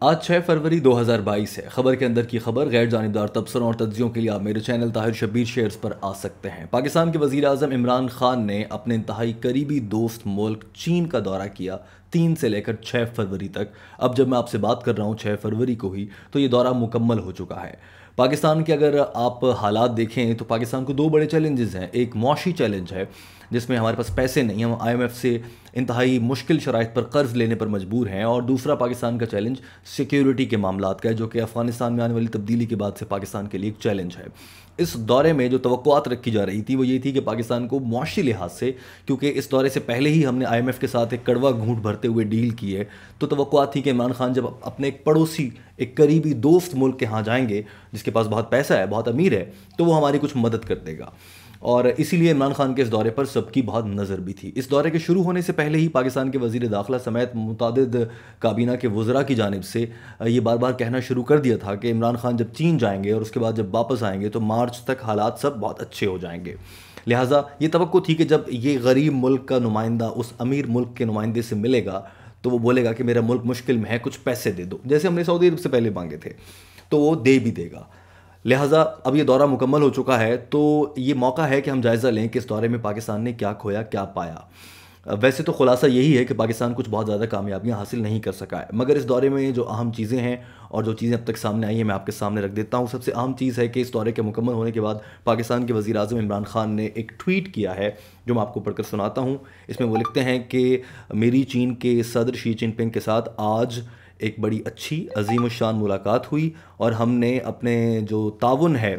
आज 6 फरवरी 2022 है। खबर के अंदर की खबर गैर जानिबदार तबसरों और तज्जियों के लिए आप मेरे चैनल ताहिर शब्बीर शेयर्स पर आ सकते हैं। पाकिस्तान के वज़ीर आज़म इमरान खान ने अपने इंतहाई करीबी दोस्त मुल्क चीन का दौरा किया 3 से लेकर 6 फरवरी तक। अब जब मैं आपसे बात कर रहा हूँ 6 फरवरी को ही, तो ये दौरा मुकम्मल हो चुका है। पाकिस्तान के अगर आप हालात देखें तो पाकिस्तान को दो बड़े चैलेंजेस हैं। एक मौशी चैलेंज है जिसमें हमारे पास पैसे नहीं, हम IMF से इंतहाई मुश्किल शराइत पर कर्ज लेने पर मजबूर हैं, और दूसरा पाकिस्तान का चैलेंज सिक्योरिटी के मामलात का है, जो कि अफगानिस्तान में आने वाली तब्दीली के बाद से पाकिस्तान के लिए एक चैलेंज है। इस दौरे में जो तवक्कुआत रखी जा रही थी वो ये थी कि पाकिस्तान को मुआशी लिहाज से, क्योंकि इस दौरे से पहले ही हमने IMF के साथ एक कड़वा घूंट भरते हुए डील की है, तो तवक्कुआत थी कि इमरान खान जब अपने एक पड़ोसी, एक करीबी दोस्त मुल्क के यहाँ जाएंगे जिसके पास बहुत पैसा है, बहुत अमीर है, तो वो हमारी कुछ मदद कर देगा। और इसीलिए इमरान खान के इस दौरे पर सबकी बहुत नज़र भी थी। इस दौरे के शुरू होने से पहले ही पाकिस्तान के वज़ीर दाखिला समेत मुतादिद काबीना के वज़रा की जानिब से ये बार बार कहना शुरू कर दिया था कि इमरान खान जब चीन जाएंगे और उसके बाद जब वापस आएंगे तो मार्च तक हालात सब बहुत अच्छे हो जाएंगे। लिहाजा ये तवक्को थी कि जब ये गरीब मुल्क का नुमाइंदा उस अमीर मुल्क के नुमाइंदे से मिलेगा तो वो बोलेगा कि मेरा मुल्क मुश्किल में है, कुछ पैसे दे दो, जैसे हमने सऊदी अरब से पहले मांगे थे, तो वो दे भी देगा। लिहाजा अब ये दौरा मुकम्मल हो चुका है, तो ये मौका है कि हम जायज़ा लें कि इस दौरे में पाकिस्तान ने क्या खोया, क्या पाया। वैसे तो खुलासा यही है कि पाकिस्तान कुछ बहुत ज़्यादा कामयाबियां हासिल नहीं कर सका है, मगर इस दौरे में जो अहम चीज़ें हैं और जो चीज़ें अब तक सामने आई हैं मैं आपके सामने रख देता हूँ। सबसे अहम चीज़ है कि इस दौरे के मुकम्मल होने के बाद पाकिस्तान के वज़ीर आज़म इमरान खान ने एक ट्वीट किया है जो मैं आपको पढ़कर सुनाता हूँ। इसमें वो लिखते हैं कि मेरी चीन के सदर शी जिनपिंग के साथ आज एक बड़ी अच्छी अजीम शान मुलाकात हुई, और हमने अपने जो ताउन है,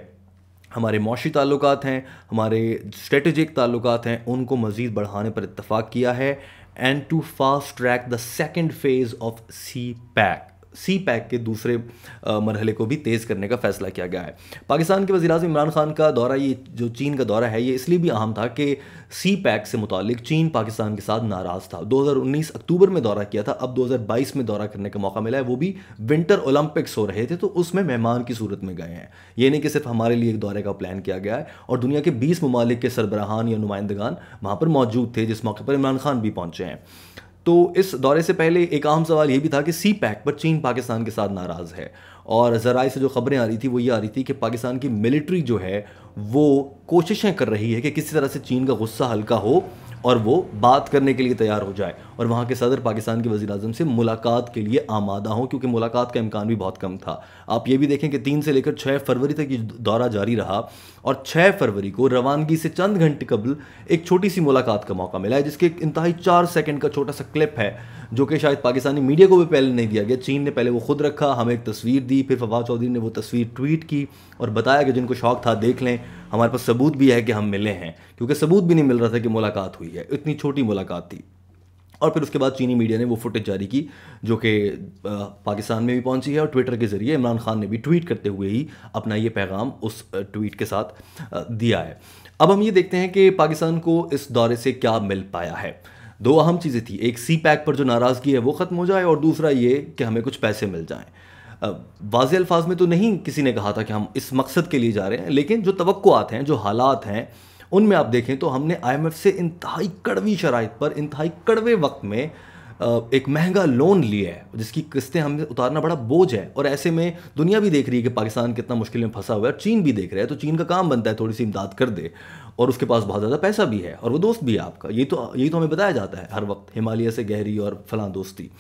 हमारे मौशी ताल्लुकात हैं, हमारे स्ट्रेटजिक ताल्लुकात हैं, उनको मज़ीद बढ़ाने पर इत्तफ़ाक़ किया है। And to fast track the second phase of CPEC के दूसरे मरहले को भी तेज़ करने का फ़ैसला किया गया है। पाकिस्तान के वज़ीर आज़म इमरान खान का दौरा, ये जो चीन का दौरा है, ये इसलिए भी अहम था कि सी पैक से मुतालिक चीन पाकिस्तान के साथ नाराज़ था। 2019 अक्टूबर में दौरा किया था, अब 2022 में दौरा करने का मौका मिला है, वो भी विंटर ओलंपिक्स हो रहे थे, तो उसमें मेहमान की सूरत में गए हैं। ये नहीं कि सिर्फ हमारे लिए एक दौरे का प्लान किया गया है, और दुनिया के 20 ममालिक के सरबराहान या नुमाइंदगान वहाँ पर मौजूद थे, जिस मौके पर इमरान खान भी पहुँचे हैं। तो इस दौरे से पहले एक अहम सवाल ये भी था कि सी पैक पर चीन पाकिस्तान के साथ नाराज़ है, और ज़राए से जो खबरें आ रही थी वो ये आ रही थी कि पाकिस्तान की मिलिट्री जो है वो कोशिशें कर रही है कि किसी तरह से चीन का गुस्सा हल्का हो और वो बात करने के लिए तैयार हो जाए, और वहाँ के सदर पाकिस्तान के वज़ीर आज़म से मुलाकात के लिए आमादा हों, क्योंकि मुलाकात का इम्कान भी बहुत कम था। आप ये भी देखें कि 3 से लेकर 6 फरवरी तक ये दौरा जारी रहा, और 6 फरवरी को रवानगी से चंद घंटे कबल एक छोटी सी मुलाकात का मौका मिला है, जिसके एक इंतहाई 4 सेकंड का छोटा सा क्लिप है जो कि शायद पाकिस्तानी मीडिया को भी पहले नहीं दिया गया। चीन ने पहले वो खुद रखा, हमें एक तस्वीर दी, फिर फवाद चौधरी ने वो तस्वीर ट्वीट की और बताया कि जिनको शौक था देख लें, हमारे पास सबूत भी है कि हम मिले हैं, क्योंकि सबूत भी नहीं मिल रहा था कि मुलाकात हुई है, इतनी छोटी मुलाकात थी। और फिर उसके बाद चीनी मीडिया ने वो फुटेज जारी की जो कि पाकिस्तान में भी पहुंची है, और ट्विटर के ज़रिए इमरान खान ने भी ट्वीट करते हुए ही अपना ये पैगाम उस ट्वीट के साथ दिया है। अब हम ये देखते हैं कि पाकिस्तान को इस दौरे से क्या मिल पाया है। दो अहम चीज़ें थी, एक सी पैक पर जो नाराज़गी है वो ख़त्म हो जाए, और दूसरा ये कि हमें कुछ पैसे मिल जाएँ। वाज़े अल्फाज में तो नहीं किसी ने कहा था कि हम इस मकसद के लिए जा रहे हैं, लेकिन जो तवक्कुआत हैं, जो हालात हैं, उनमें आप देखें तो हमने IMF से इंतहाई कड़वी शराइत पर इंतहाई कड़वे वक्त में एक महंगा लोन लिया है, जिसकी किस्तें हमें उतारना बड़ा बोझ है। और ऐसे में दुनिया भी देख रही है कि पाकिस्तान कितना मुश्किल में फंसा हुआ है, और चीन भी देख रहा है, तो चीन का काम बनता है थोड़ी सी इमदाद कर दे, और उसके पास बहुत ज़्यादा पैसा भी है, और वो दोस्त भी है आपका। यही तो हमें बताया जाता है हर वक्त, हिमालय से गहरी और फलां दोस्ती।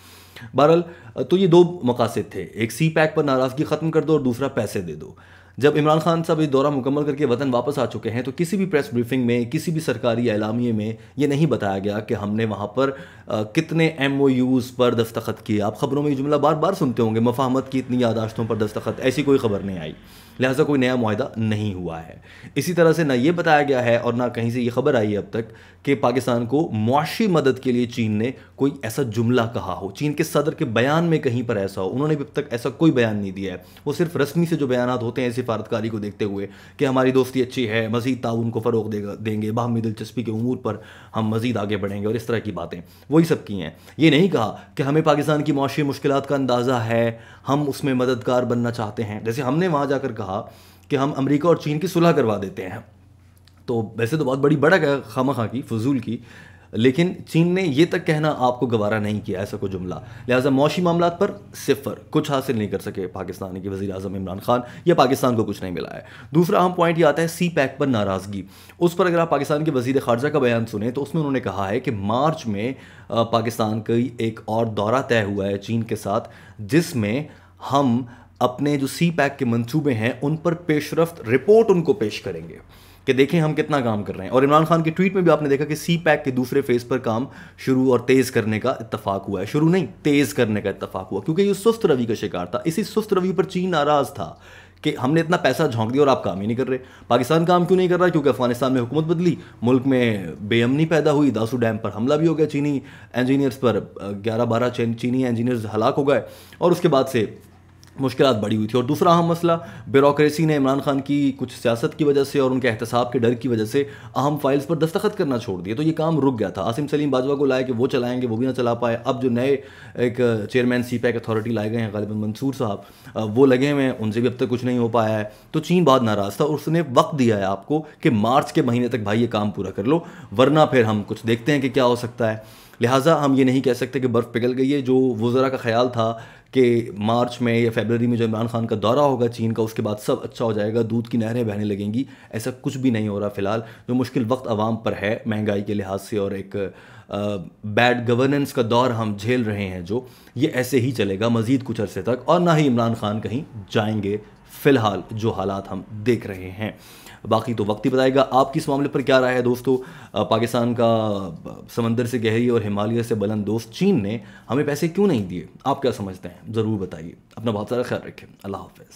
बहरहाल, तो ये दो मकासद थे, एक सी पैक पर नाराज़गी ख़त्म कर दो और दूसरा पैसे दे दो। जब इमरान खान साहब ये दौरा मुकम्मल करके वतन वापस आ चुके हैं, तो किसी भी प्रेस ब्रीफिंग में, किसी भी सरकारी एलामिये में ये नहीं बताया गया कि हमने वहाँ पर कितने MOUs पर दस्तखत किए। आप खबरों में ये जुमला बार बार सुनते होंगे, मफाहमत की इतनी यादाश्तों पर दस्तखत, ऐसी कोई खबर नहीं आई, लिहाजा कोई नया मुआहदा नहीं हुआ है। इसी तरह से ना ये बताया गया है और ना कहीं से ये खबर आई है अब तक कि पाकिस्तान को मुआशी मदद के लिए चीन ने कोई ऐसा जुमला कहा हो, चीन के सदर के बयान में कहीं पर ऐसा हो। उन्होंने भी अब तक ऐसा कोई बयान नहीं दिया है। वो सिर्फ रस्मी से जो बयान होते हैं सिफारतकारी को देखते हुए कि हमारी दोस्ती अच्छी है, मज़ीद ताउन को फ़रोग देंगे, बाहमी दिलचस्पी के उमूर पर हम मज़ीद आगे बढ़ेंगे, और इस तरह की बातें वही सब की हैं। ये नहीं कहा कि हमें पाकिस्तान की मुआशी मुश्किलात का अंदाज़ा है, हम उसमें मददगार बनना चाहते हैं। जैसे हमने वहाँ जाकर कहा कि हम अमेरिका और चीन की सुलह करवा देते हैं, तो वैसे तो बहुत बड़ी बड़क है, खामखा की, फजूल की, लेकिन चीन ने ये तक कहना आपको गवारा नहीं किया, ऐसा कोई जुमला। लिहाजा मौशी मामलात पर सिफर, कुछ हासिल नहीं कर सके पाकिस्तान के वज़ीर आज़म इमरान खान, या पाकिस्तान को कुछ नहीं मिला है। दूसरा अहम पॉइंट ये आता है सी पैक पर नाराज़गी। उस पर अगर आप पाकिस्तान के वज़ीर ख़ारजा का बयान सुने तो उसमें उन्होंने कहा है कि मार्च में पाकिस्तान का एक और दौरा तय हुआ है चीन के साथ, जिसमें हम अपने जो सी पैक के मंसूबे हैं उन पर पेशरफ्त रिपोर्ट उनको पेश करेंगे कि देखें हम कितना काम कर रहे हैं। और इमरान खान के ट्वीट में भी आपने देखा कि सी पैक के दूसरे फेज़ पर काम शुरू और तेज़ करने का इत्तफाक हुआ है। शुरू नहीं, तेज़ करने का इत्तफाक हुआ, क्योंकि ये सुस्त रवि का शिकार था। इसी सुस्त रवि पर चीन नाराज़ था कि हमने इतना पैसा झोंक दिया और आप काम ही नहीं कर रहे। पाकिस्तान काम क्यों नहीं कर रहा? क्योंकि अफगानिस्तान में हुकूमत बदली, मुल्क में बेअमनी पैदा हुई, दासू डैम पर हमला भी हो गया चीनी इंजीनियर्स पर, 11-12 चीनी इंजीनियर्स हलाक हो गए, और उसके बाद से मुश्किलात बड़ी हुई थी। और दूसरा अहम मसला, ब्यूरोक्रेसी ने इमरान खान की कुछ सियासत की वजह से और उनके एहतसाब के डर की वजह से अहम फाइल्स पर दस्तखत करना छोड़ दिए, तो ये काम रुक गया था। आसिम सलीम बाजवा को लाए कि वो चलाएंगे, वो भी ना चला पाए। अब जो नए एक चेयरमैन सी पैक अथॉरिटी लाए गए हैं, गालिबन मंसूर साहब, वो लगे हुए हैं, उनसे भी अब तक कुछ नहीं हो पाया है। तो चीन बहुत नाराज़ था और उसने वक्त दिया है आपको कि मार्च के महीने तक भाई ये काम पूरा कर लो, वरना फिर हम कुछ देखते हैं कि क्या हो सकता है। लिहाजा हम ये नहीं कह सकते कि बर्फ़ पिघल गई है। जो वज़रा का ख्याल था कि मार्च में या फरवरी में जो इमरान खान का दौरा होगा चीन का, उसके बाद सब अच्छा हो जाएगा, दूध की नहरें बहने लगेंगी, ऐसा कुछ भी नहीं हो रहा फ़िलहाल। जो मुश्किल वक्त आवाम पर है महंगाई के लिहाज से और एक बैड गवर्नेंस का दौर हम झेल रहे हैं, जो ये ऐसे ही चलेगा मज़ीद कुछ अरसे तक, और ना ही इमरान खान कहीं जाएंगे फ़िलहाल जो हालात हम देख रहे हैं। बाकी तो वक्त ही बताएगा। आपकी इस मामले पर क्या राय है दोस्तों? पाकिस्तान का समंदर से गहरी और हिमालय से बुलंद दोस्त चीन ने हमें पैसे क्यों नहीं दिए? आप क्या समझते हैं? ज़रूर बताइए। अपना बहुत सारा ख्याल रखें। अल्लाह हाफ़िज़।